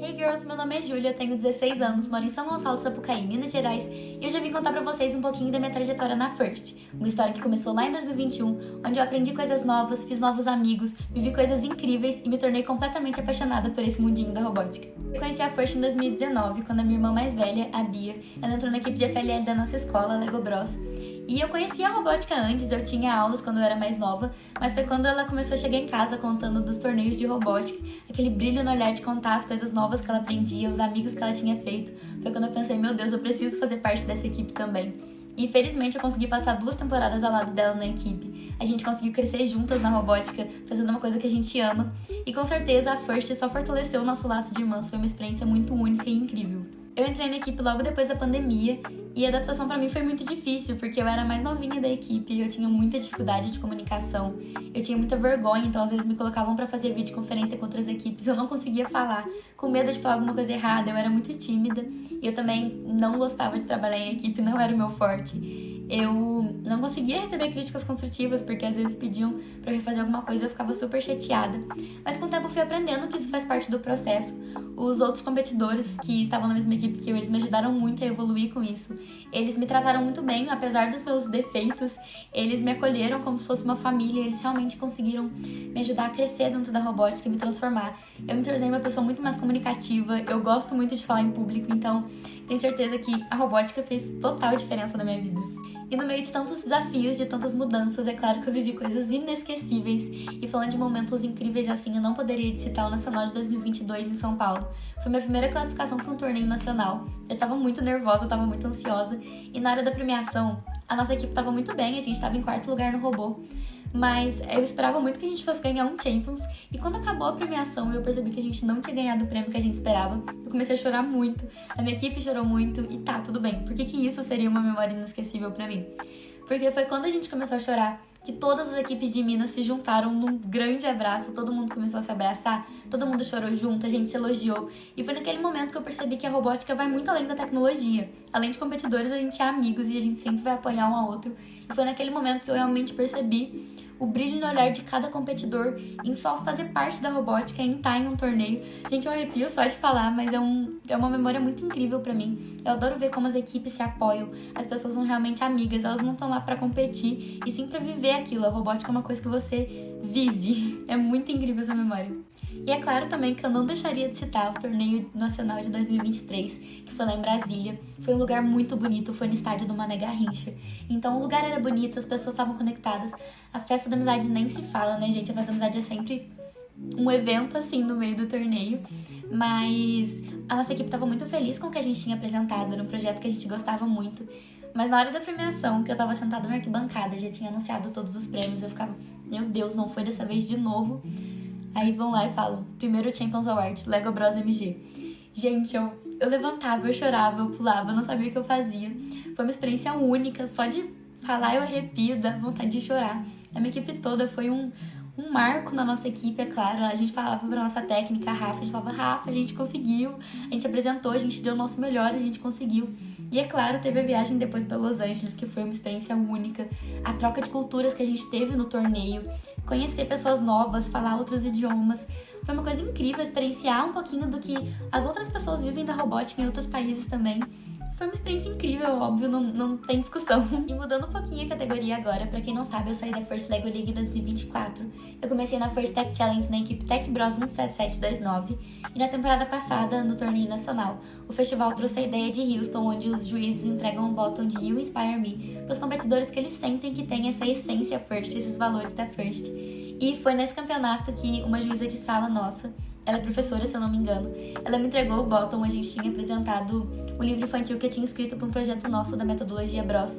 Hey girls, meu nome é Júlia, tenho 16 anos, moro em São Gonçalo, Sapucaí, Minas Gerais, e hoje eu vim contar pra vocês um pouquinho da minha trajetória na FIRST, uma história que começou lá em 2021, onde eu aprendi coisas novas, fiz novos amigos, vivi coisas incríveis e me tornei completamente apaixonada por esse mundinho da robótica. Eu conheci a FIRST em 2019, quando a minha irmã mais velha, a Bia, ela entrou na equipe de FLL da nossa escola, Lego Bros. E eu conhecia a robótica antes, eu tinha aulas quando eu era mais nova, mas foi quando ela começou a chegar em casa contando dos torneios de robótica, aquele brilho no olhar de contar as coisas novas que ela aprendia, os amigos que ela tinha feito. Foi quando eu pensei, meu Deus, eu preciso fazer parte dessa equipe também. E felizmente eu consegui passar 2 temporadas ao lado dela na equipe. A gente conseguiu crescer juntas na robótica, fazendo uma coisa que a gente ama. E com certeza a FIRST só fortaleceu o nosso laço de irmãs, foi uma experiência muito única e incrível. Eu entrei na equipe logo depois da pandemia e a adaptação pra mim foi muito difícil, porque eu era a mais novinha da equipe e eu tinha muita dificuldade de comunicação. Eu tinha muita vergonha, então às vezes me colocavam pra fazer videoconferência com outras equipes e eu não conseguia falar, com medo de falar alguma coisa errada, eu era muito tímida e eu também não gostava de trabalhar em equipe, não era o meu forte. Eu não conseguia receber críticas construtivas, porque às vezes pediam pra eu refazer alguma coisa e eu ficava super chateada. Mas com o tempo eu fui aprendendo que isso faz parte do processo. Os outros competidores que estavam na mesma equipe que eu, eles me ajudaram muito a evoluir com isso. Eles me trataram muito bem, apesar dos meus defeitos. Eles me acolheram como se fosse uma família. Eles realmente conseguiram me ajudar a crescer dentro da robótica e me transformar. Eu me tornei uma pessoa muito mais comunicativa. Eu gosto muito de falar em público, então tenho certeza que a robótica fez total diferença na minha vida. E no meio de tantos desafios, de tantas mudanças, é claro que eu vivi coisas inesquecíveis. E falando de momentos incríveis assim, eu não poderia citar o Nacional de 2022 em São Paulo. Foi minha primeira classificação para um torneio nacional. Eu tava muito nervosa, eu tava muito ansiosa. E na hora da premiação, a nossa equipe tava muito bem, a gente tava em 4º lugar no robô. Mas eu esperava muito que a gente fosse ganhar um Champions. E quando acabou a premiação e eu percebi que a gente não tinha ganhado o prêmio que a gente esperava, eu comecei a chorar muito. A minha equipe chorou muito e tá, tudo bem. Por que isso seria uma memória inesquecível pra mim? Porque foi quando a gente começou a chorar que todas as equipes de Minas se juntaram num grande abraço, todo mundo começou a se abraçar, todo mundo chorou junto, a gente se elogiou. E foi naquele momento que eu percebi que a robótica vai muito além da tecnologia. Além de competidores, a gente é amigos e a gente sempre vai apoiar um ao outro. E foi naquele momento que eu realmente percebi o brilho no olhar de cada competidor em só fazer parte da robótica, em estar em um torneio. Gente, eu arrepio só de falar, mas é uma memória muito incrível pra mim. Eu adoro ver como as equipes se apoiam, as pessoas são realmente amigas, elas não estão lá pra competir e sim pra viver aquilo. A robótica é uma coisa que você vive. É muito incrível essa memória. E é claro também que eu não deixaria de citar o torneio nacional de 2023, que foi lá em Brasília. Foi um lugar muito bonito, foi no estádio do Mané Garrincha. Então o lugar era bonito, as pessoas estavam conectadas. A festa da amizade nem se fala, né, gente? A festa da amizade é sempre um evento, assim, no meio do torneio. Mas a nossa equipe estava muito feliz com o que a gente tinha apresentado, era um projeto que a gente gostava muito. Mas na hora da premiação, que eu tava sentada na arquibancada, já tinha anunciado todos os prêmios, eu ficava, meu Deus, não foi dessa vez de novo. Aí vão lá e falam, primeiro Champions Award, Lego Bros MG. Gente, eu levantava, eu chorava, eu pulava, eu não sabia o que eu fazia. Foi uma experiência única, só de falar eu arrepio, dá vontade de chorar. A minha equipe toda foi um marco na nossa equipe, é claro. A gente falava pra nossa técnica, a Rafa, a gente falava, Rafa, a gente conseguiu. A gente apresentou, a gente deu o nosso melhor, a gente conseguiu. E é claro, teve a viagem depois para Los Angeles, que foi uma experiência única. A troca de culturas que a gente teve no torneio, conhecer pessoas novas, falar outros idiomas. Foi uma coisa incrível, experienciar um pouquinho do que as outras pessoas vivem da robótica em outros países também. Foi uma experiência incrível, óbvio, não tem discussão. E mudando um pouquinho a categoria agora, pra quem não sabe, eu saí da FIRST Lego League em 2024. Eu comecei na FIRST Tech Challenge na equipe Tech Bros 17729 e na temporada passada, no torneio nacional, o festival trouxe a ideia de Houston, onde os juízes entregam um botão de You Inspire Me pros competidores que eles sentem que tem essa essência FIRST, esses valores da FIRST. E foi nesse campeonato que uma juíza de sala nossa, ela é professora, se eu não me engano, ela me entregou o bottom, a gente tinha apresentado um livro infantil que eu tinha escrito para um projeto nosso da Metodologia Bros.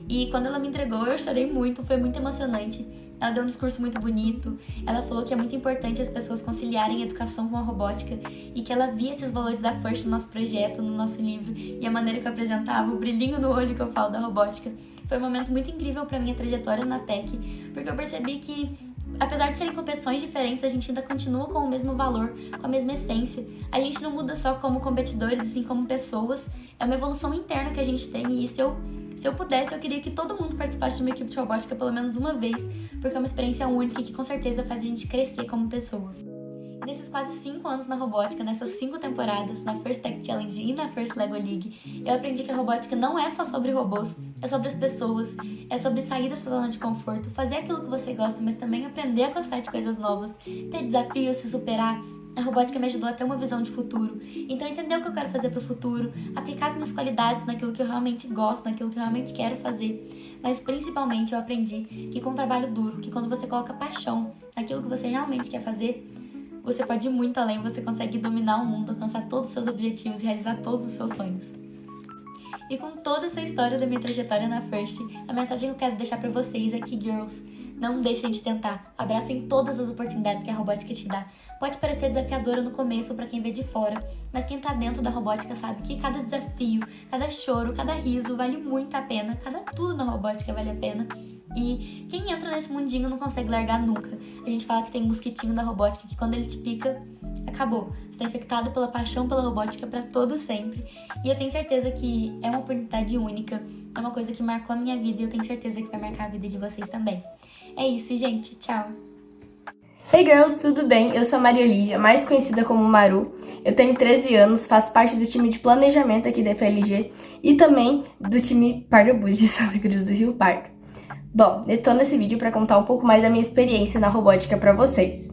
E quando ela me entregou, eu chorei muito, foi muito emocionante. Ela deu um discurso muito bonito, ela falou que é muito importante as pessoas conciliarem a educação com a robótica e que ela via esses valores da FIRST no nosso projeto, no nosso livro, e a maneira que eu apresentava, o brilhinho no olho que eu falo da robótica. Foi um momento muito incrível para minha trajetória na Tech, porque eu percebi que apesar de serem competições diferentes, a gente ainda continua com o mesmo valor, com a mesma essência. A gente não muda só como competidores, assim como pessoas. É uma evolução interna que a gente tem e se eu pudesse, eu queria que todo mundo participasse de uma equipe de robótica pelo menos uma vez, porque é uma experiência única e que com certeza faz a gente crescer como pessoa. Nesses quase 5 anos na robótica, nessas 5 temporadas, na First Tech Challenge e na First Lego League, eu aprendi que a robótica não é só sobre robôs, é sobre as pessoas, é sobre sair da sua zona de conforto, fazer aquilo que você gosta, mas também aprender a gostar de coisas novas, ter desafios, se superar. A robótica me ajudou a ter uma visão de futuro, então entender o que eu quero fazer pro futuro, aplicar as minhas qualidades naquilo que eu realmente gosto, naquilo que eu realmente quero fazer. Mas principalmente eu aprendi que com trabalho duro, que quando você coloca paixão naquilo que você realmente quer fazer, você pode ir muito além, você consegue dominar o mundo, alcançar todos os seus objetivos e realizar todos os seus sonhos. E com toda essa história da minha trajetória na First, a mensagem que eu quero deixar pra vocês é que, girls, não deixem de tentar. Abracem todas as oportunidades que a robótica te dá. Pode parecer desafiadora no começo pra quem vê de fora, mas quem tá dentro da robótica sabe que cada desafio, cada choro, cada riso vale muito a pena, cada tudo na robótica vale a pena. E quem entra nesse mundinho não consegue largar nunca. A gente fala que tem um mosquitinho da robótica que quando ele te pica, acabou. Você tá infectado pela paixão pela robótica pra todo sempre. E eu tenho certeza que é uma oportunidade única, é uma coisa que marcou a minha vida e eu tenho certeza que vai marcar a vida de vocês também. É isso, gente. Tchau! Hey girls, tudo bem? Eu sou a Maria Olivia, mais conhecida como Maru. Eu tenho 13 anos, faço parte do time de planejamento aqui da FLG e também do time Pardobus de Santa Cruz do Rio Pardo. Bom, eu tô nesse vídeo para contar um pouco mais da minha experiência na robótica para vocês.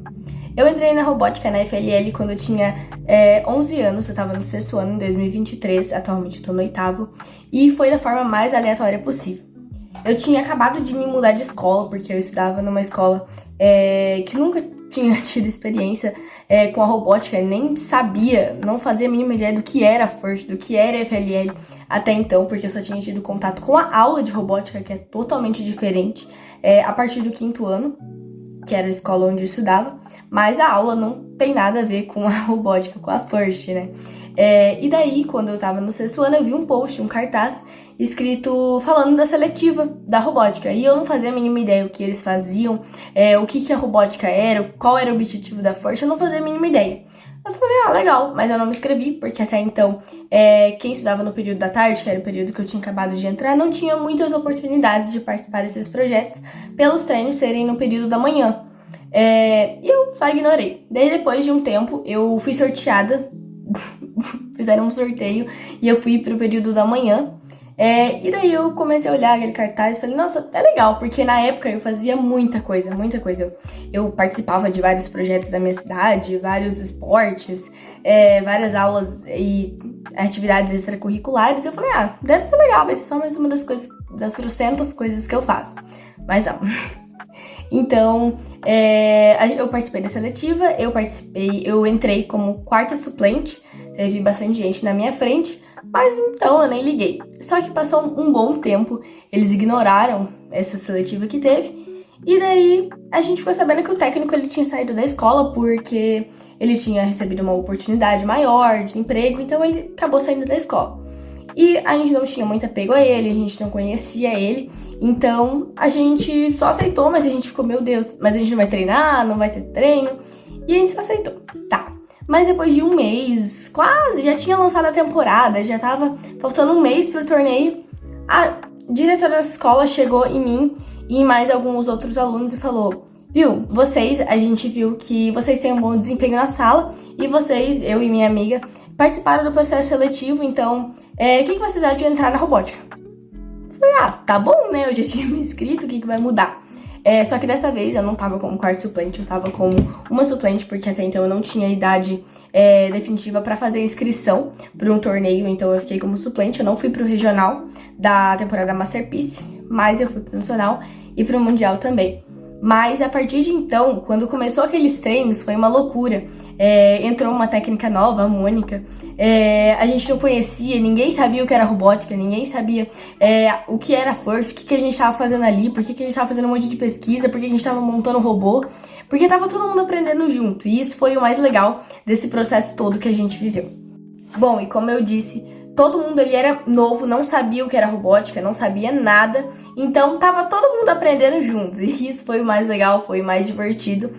Eu entrei na robótica na FLL quando eu tinha 11 anos, eu tava no 6º ano, em 2023, atualmente eu tô no 8º, e foi da forma mais aleatória possível. Eu tinha acabado de me mudar de escola, porque eu estudava numa escola que nunca tinha tido experiência com a robótica, nem sabia, não fazia a mínima ideia do que era First, do que era FLL até então, porque eu só tinha tido contato com a aula de robótica, que é totalmente diferente, a partir do 5º ano, que era a escola onde eu estudava, mas a aula não tem nada a ver com a robótica, com a First, né? E daí, quando eu tava no 6º ano, eu vi um post, um cartaz, escrito falando da seletiva da robótica. E eu não fazia a mínima ideia o que eles faziam, o que a robótica era, qual era o objetivo da First, eu não fazia a mínima ideia. Mas eu falei, legal, mas eu não me inscrevi, porque até então, quem estudava no período da tarde, que era o período que eu tinha acabado de entrar, não tinha muitas oportunidades de participar desses projetos, pelos treinos serem no período da manhã. E eu só ignorei. Daí, depois de um tempo, eu fui sorteada, fizeram um sorteio, e eu fui pro período da manhã. E daí eu comecei a olhar aquele cartaz e falei, nossa, é legal, porque na época eu fazia muita coisa, muita coisa. Eu participava de vários projetos da minha cidade, vários esportes, várias aulas e atividades extracurriculares. Eu falei, deve ser legal, vai ser só mais uma das coisas, das trocentas coisas que eu faço. Mas não. Então, eu participei da seletiva, eu entrei como 4ª suplente, teve bastante gente na minha frente, mas então eu nem liguei. Só que passou um bom tempo, eles ignoraram essa seletiva que teve, e daí a gente ficou sabendo que o técnico ele tinha saído da escola porque ele tinha recebido uma oportunidade maior de emprego, então ele acabou saindo da escola. E a gente não tinha muito apego a ele, a gente não conhecia ele, então a gente só aceitou, mas a gente ficou, meu Deus, mas a gente não vai treinar, não vai ter treino, e a gente só aceitou. Tá. Mas depois de um mês, quase, já tinha lançado a temporada, já tava faltando um mês pro torneio, a diretora da escola chegou em mim e em mais alguns outros alunos e falou, viu, a gente viu que vocês têm um bom desempenho na sala e vocês, eu e minha amiga, participaram do processo seletivo, então, o que vocês acham de entrar na robótica? Eu falei, tá bom, né, eu já tinha me inscrito, o que vai mudar? Só que dessa vez eu não tava como 4º suplente, eu tava como uma suplente, porque até então eu não tinha idade definitiva pra fazer inscrição pra um torneio, então eu fiquei como suplente, eu não fui pro regional da temporada Masterpiece, mas eu fui pro nacional e pro mundial também. Mas a partir de então, quando começou aqueles treinos, foi uma loucura. Entrou uma técnica nova, a Mônica. A gente não conhecia, ninguém sabia o que era robótica, ninguém sabia o que era First, o que a gente estava fazendo ali, por que a gente estava fazendo um monte de pesquisa, por que a gente estava montando um robô. Porque tava todo mundo aprendendo junto. E isso foi o mais legal desse processo todo que a gente viveu. Bom, e como eu disse, todo mundo ali era novo, não sabia o que era robótica, não sabia nada, então tava todo mundo aprendendo juntos, e isso foi o mais legal, foi o mais divertido,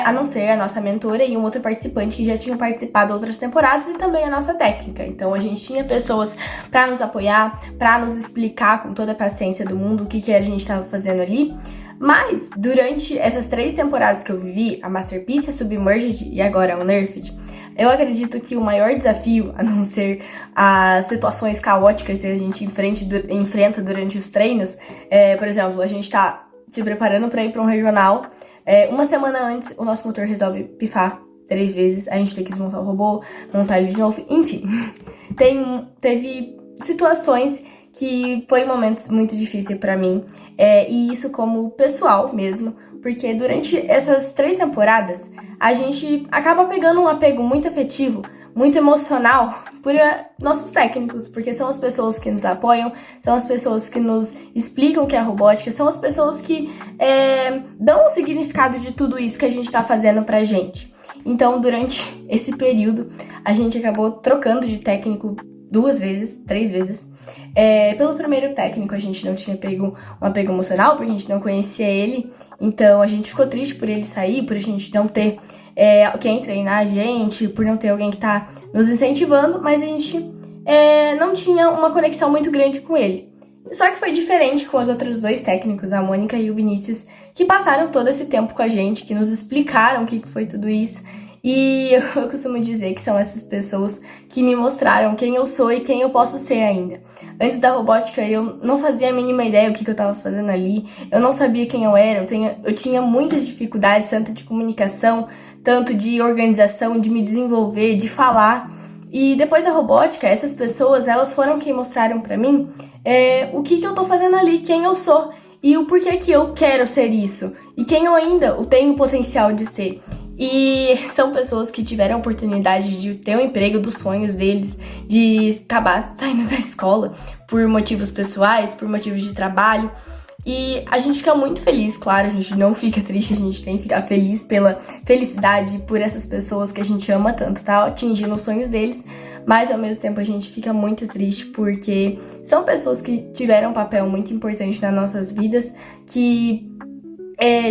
a não ser a nossa mentora e um outro participante que já tinham participado de outras temporadas e também a nossa técnica. Então a gente tinha pessoas pra nos apoiar, pra nos explicar com toda a paciência do mundo o que a gente tava fazendo ali, Mas, durante essas 3 temporadas que eu vivi, a Masterpiece, a Submerged e agora a Unearthed, eu acredito que o maior desafio, a não ser as situações caóticas que a gente enfrenta durante os treinos, por exemplo, a gente tá se preparando para ir para um regional, uma semana antes o nosso motor resolve pifar 3 vezes, a gente tem que desmontar o robô, montar ele de novo, enfim. Teve situações que foi momentos muito difíceis pra mim, e isso como pessoal mesmo, porque durante essas 3 temporadas, a gente acaba pegando um apego muito afetivo, muito emocional por nossos técnicos, porque são as pessoas que nos apoiam, são as pessoas que nos explicam o que é robótica, são as pessoas que dão o significado de tudo isso que a gente tá fazendo pra gente. Então, durante esse período, a gente acabou trocando de técnico 2 vezes, 3 vezes. Pelo primeiro técnico, a gente não tinha pego um apego emocional, porque a gente não conhecia ele. Então, a gente ficou triste por ele sair, por a gente não ter quem treinar a gente, por não ter alguém que tá nos incentivando, mas a gente não tinha uma conexão muito grande com ele. Só que foi diferente com os outros 2 técnicos, a Mônica e o Vinícius, que passaram todo esse tempo com a gente, que nos explicaram o que foi tudo isso. E eu costumo dizer que são essas pessoas que me mostraram quem eu sou e quem eu posso ser ainda. Antes da robótica, eu não fazia a mínima ideia do que eu estava fazendo ali, eu não sabia quem eu era, eu tinha muitas dificuldades, tanto de comunicação, tanto de organização, de me desenvolver, de falar. E depois da robótica, essas pessoas, elas foram quem mostraram pra mim o que eu tô fazendo ali, quem eu sou e o porquê que eu quero ser isso e quem eu ainda tenho o potencial de ser. E são pessoas que tiveram a oportunidade de ter o emprego dos sonhos deles, de acabar saindo da escola por motivos pessoais, por motivos de trabalho. E a gente fica muito feliz, claro, a gente não fica triste, a gente tem que ficar feliz pela felicidade, por essas pessoas que a gente ama tanto, tá atingindo os sonhos deles. Mas ao mesmo tempo a gente fica muito triste porque são pessoas que tiveram um papel muito importante nas nossas vidas, que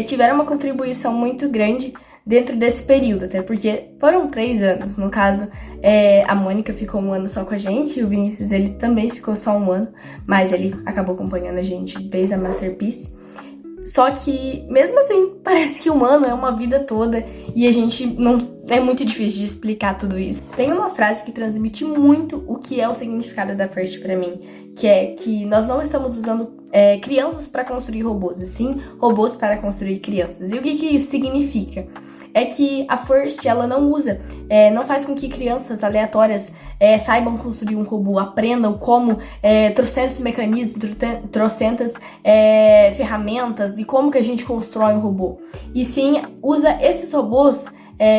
tiveram uma contribuição muito grande dentro desse período, até porque foram 3 anos, no caso, a Mônica ficou 1 ano só com a gente, e o Vinícius, ele também ficou só 1 ano, mas ele acabou acompanhando a gente desde a Masterpiece. Só que, mesmo assim, parece que 1 ano é uma vida toda, e a gente não... É muito difícil de explicar tudo isso. Tem uma frase que transmite muito o que é o significado da FIRST pra mim, que é que nós não estamos usando crianças para construir robôs, e sim robôs para construir crianças. E o que isso significa? É que a FIRST, ela não usa, não faz com que crianças aleatórias saibam construir um robô, aprendam como trocentos mecanismos, trocentas ferramentas e como que a gente constrói um robô. E sim, usa esses robôs,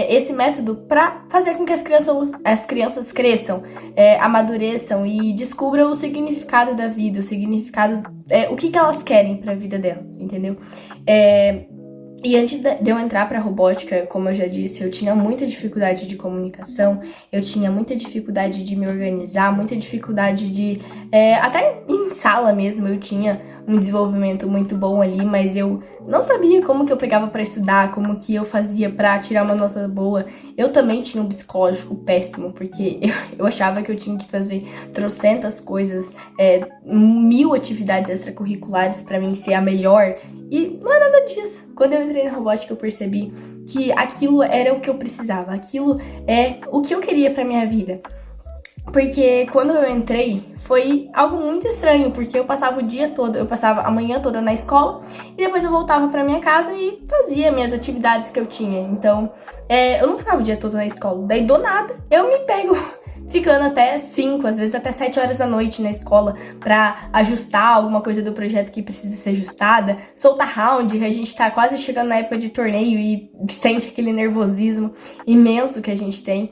esse método, para fazer com que as crianças cresçam, amadureçam e descubram o significado da vida, o significado, o que elas querem para a vida delas, entendeu? E antes de eu entrar pra robótica, como eu já disse, eu tinha muita dificuldade de comunicação, eu tinha muita dificuldade de me organizar, muita dificuldade de... até em sala mesmo eu tinha um desenvolvimento muito bom ali, mas eu não sabia como que eu pegava pra estudar, como que eu fazia pra tirar uma nota boa. Eu também tinha um psicológico péssimo, porque eu achava que eu tinha que fazer trocentas coisas, 1000 atividades extracurriculares pra mim ser a melhor, e não é nada disso. Quando eu entrei na robótica, eu percebi que aquilo era o que eu precisava, aquilo é o que eu queria pra minha vida. Porque quando eu entrei, foi algo muito estranho, porque eu passava o dia todo, eu passava a manhã toda na escola, e depois eu voltava pra minha casa e fazia minhas atividades que eu tinha. Então, eu não ficava o dia todo na escola. Daí, do nada, eu me pego ficando até 5, às vezes até 7 horas da noite na escola pra ajustar alguma coisa do projeto que precisa ser ajustada, soltar round, a gente tá quase chegando na época de torneio e sente aquele nervosismo imenso que a gente tem.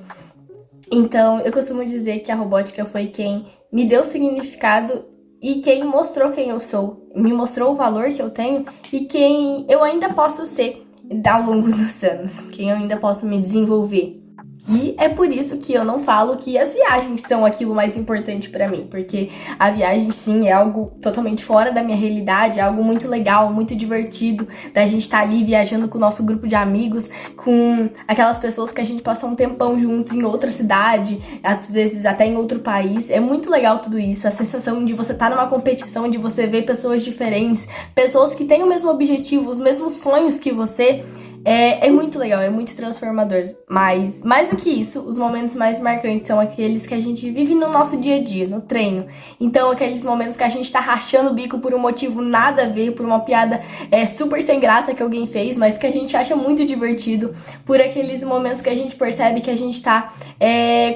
Então, eu costumo dizer que a robótica foi quem me deu significado e quem mostrou quem eu sou, me mostrou o valor que eu tenho e quem eu ainda posso ser ao longo dos anos, quem eu ainda posso me desenvolver. E é por isso que eu não falo que as viagens são aquilo mais importante pra mim, porque a viagem sim é algo totalmente fora da minha realidade, é algo muito legal, muito divertido, da gente estar ali viajando com o nosso grupo de amigos, com aquelas pessoas que a gente passou um tempão juntos em outra cidade, às vezes até em outro país. É muito legal tudo isso, a sensação de você estar numa competição, de você ver pessoas diferentes, pessoas que têm o mesmo objetivo, os mesmos sonhos que você. É muito legal, é muito transformador. Mas, mais do que isso, os momentos mais marcantes são aqueles que a gente vive no nosso dia a dia, no treino. Então, aqueles momentos que a gente tá rachando o bico por um motivo nada a ver, por uma piada super sem graça que alguém fez, mas que a gente acha muito divertido. Por aqueles momentos que a gente percebe que a gente tá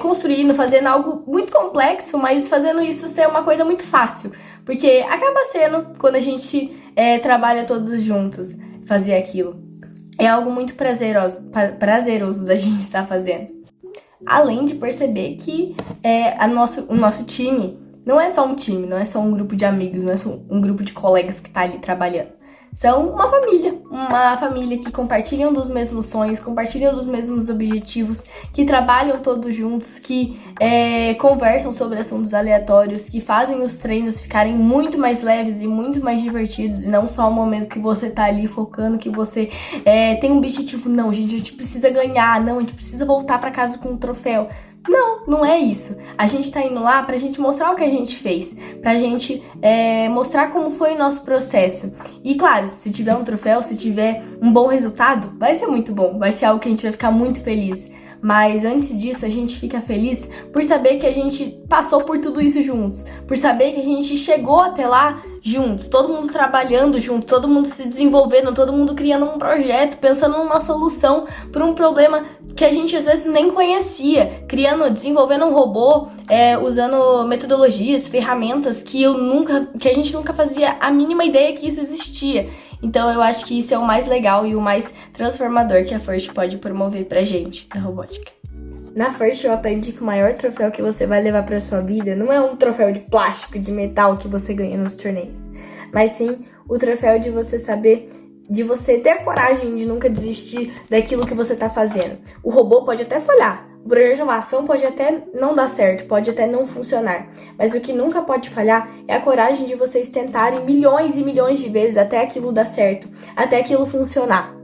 construindo, fazendo algo muito complexo, mas fazendo isso ser uma coisa muito fácil. Porque acaba sendo quando a gente trabalha todos juntos, fazer aquilo. É algo muito prazeroso da gente estar fazendo. Além de perceber que o nosso time não é só um time, não é só um grupo de amigos, não é só um grupo de colegas que está ali trabalhando. São uma família que compartilham dos mesmos sonhos, compartilham dos mesmos objetivos, que trabalham todos juntos, que conversam sobre assuntos aleatórios, que fazem os treinos ficarem muito mais leves e muito mais divertidos, e não só o momento que você tá ali focando, que você tem um objetivo, não, gente, a gente precisa ganhar, não, a gente precisa voltar pra casa com um troféu. Não é isso. A gente tá indo lá pra gente mostrar o que a gente fez, pra gente mostrar como foi o nosso processo. E claro, se tiver um troféu, se tiver um bom resultado, vai ser muito bom, vai ser algo que a gente vai ficar muito feliz. Mas antes disso, a gente fica feliz por saber que a gente passou por tudo isso juntos, por saber que a gente chegou até lá juntos, todo mundo trabalhando junto, todo mundo se desenvolvendo, todo mundo criando um projeto, pensando numa solução para um problema que a gente às vezes nem conhecia, desenvolvendo um robô, usando metodologias, ferramentas que a gente nunca fazia a mínima ideia que isso existia. Então eu acho que isso é o mais legal e o mais transformador que a FIRST pode promover pra gente na robótica. Na FIRST eu aprendi que o maior troféu que você vai levar pra sua vida não é um troféu de plástico, de metal que você ganha nos torneios, mas sim o troféu de você saber, de você ter a coragem de nunca desistir daquilo que você tá fazendo. O robô pode até falhar, o projeto de inovação pode até não dar certo, pode até não funcionar, mas o que nunca pode falhar é a coragem de vocês tentarem milhões e milhões de vezes até aquilo dar certo, até aquilo funcionar.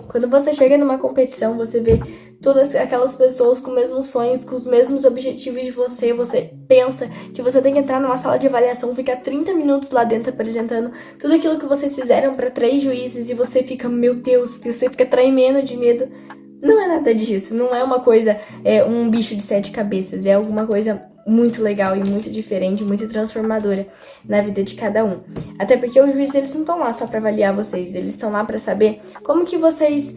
Quando você chega numa competição, você vê todas aquelas pessoas com os mesmos sonhos, com os mesmos objetivos de você, você pensa que você tem que entrar numa sala de avaliação, ficar 30 minutos lá dentro apresentando tudo aquilo que vocês fizeram para 3 juízes e você fica, meu Deus, você fica tremendo de medo. Não é nada disso, não é uma coisa, um bicho de 7 cabeças, é alguma coisa muito legal e muito diferente, muito transformadora na vida de cada um. Até porque os juízes, eles não estão lá só para avaliar vocês, eles estão lá para saber como que vocês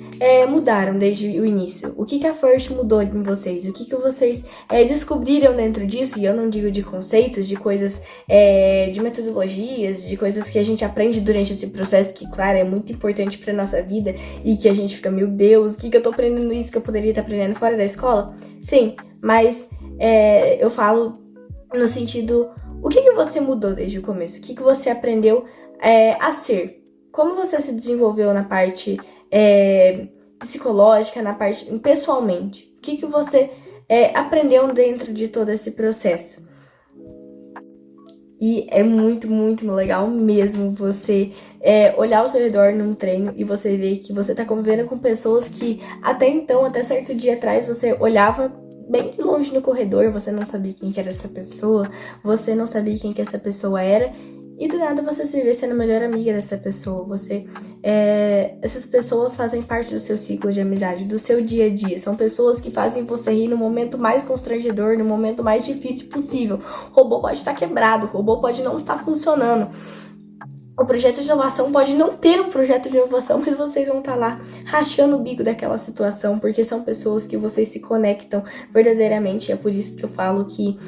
mudaram desde o início, o que a FIRST mudou em vocês, o que vocês descobriram dentro disso, e eu não digo de conceitos, de coisas, de metodologias, de coisas que a gente aprende durante esse processo, que, claro, é muito importante para nossa vida, e que a gente fica, meu Deus, o que eu tô aprendendo isso que eu poderia estar aprendendo fora da escola? Sim, mas eu falo no sentido, o que você mudou desde o começo? O que você aprendeu a ser? Como você se desenvolveu na parte psicológica, na parte pessoalmente? O que você aprendeu dentro de todo esse processo? E é muito, muito legal mesmo você olhar ao seu redor num treino e você ver que você tá convivendo com pessoas que até então, até certo dia atrás, você olhava bem de longe no corredor, você não sabia quem que era essa pessoa, você não sabia quem que essa pessoa era, e do nada você se vê sendo a melhor amiga dessa pessoa. Essas pessoas fazem parte do seu ciclo de amizade, do seu dia a dia. São pessoas que fazem você rir no momento mais constrangedor, no momento mais difícil possível. O robô pode estar quebrado, o robô pode não estar funcionando. O projeto de inovação pode não ter um projeto de inovação, mas vocês vão estar lá rachando o bico daquela situação, porque são pessoas que vocês se conectam verdadeiramente. É por isso que eu falo que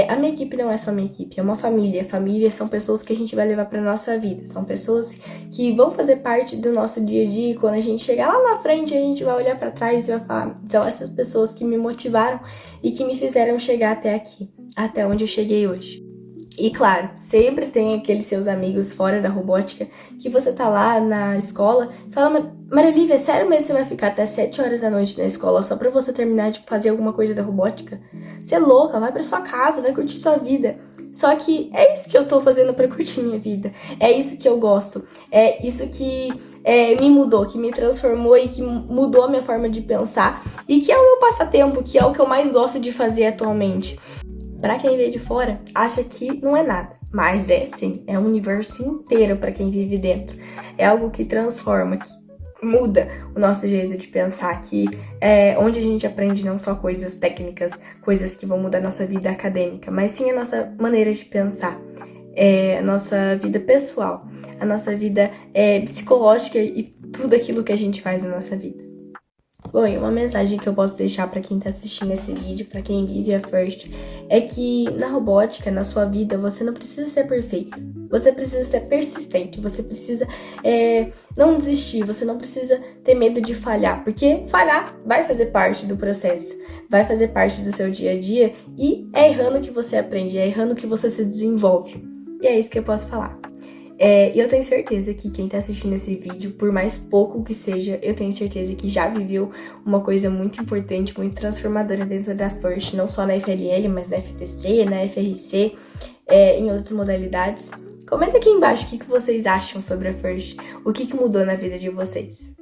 a minha equipe não é só minha equipe, é uma família. Família são pessoas que a gente vai levar para nossa vida, são pessoas que vão fazer parte do nosso dia a dia, e quando a gente chegar lá na frente, a gente vai olhar para trás e vai falar, são essas pessoas que me motivaram e que me fizeram chegar até aqui, até onde eu cheguei hoje. E claro, sempre tem aqueles seus amigos fora da robótica que você tá lá na escola e fala, Maria Olivia, sério mesmo você vai ficar até 7 horas da noite na escola só pra você terminar de fazer alguma coisa da robótica? Você é louca, vai pra sua casa, vai curtir sua vida. Só que é isso que eu tô fazendo pra curtir minha vida. É isso que eu gosto. É isso que me mudou, que me transformou e que mudou a minha forma de pensar. E que é o meu passatempo, que é o que eu mais gosto de fazer atualmente. Pra quem vê de fora, acha que não é nada. Mas é sim, é um universo inteiro pra quem vive dentro. É algo que transforma, que muda o nosso jeito de pensar, que é onde a gente aprende não só coisas técnicas, coisas que vão mudar a nossa vida acadêmica, mas sim a nossa maneira de pensar, a nossa vida pessoal, a nossa vida psicológica e tudo aquilo que a gente faz na nossa vida. Bom, e uma mensagem que eu posso deixar pra quem tá assistindo esse vídeo, pra quem vive a FIRST, é que na robótica, na sua vida, você não precisa ser perfeito. Você precisa ser persistente, você precisa não desistir, você não precisa ter medo de falhar, porque falhar vai fazer parte do processo, vai fazer parte do seu dia a dia e é errando que você aprende, é errando que você se desenvolve. E é isso que eu posso falar. E eu tenho certeza que quem tá assistindo esse vídeo, por mais pouco que seja, eu tenho certeza que já viveu uma coisa muito importante, muito transformadora dentro da FIRST, não só na FLL, mas na FTC, na FRC, em outras modalidades. Comenta aqui embaixo o que vocês acham sobre a FIRST, o que mudou na vida de vocês.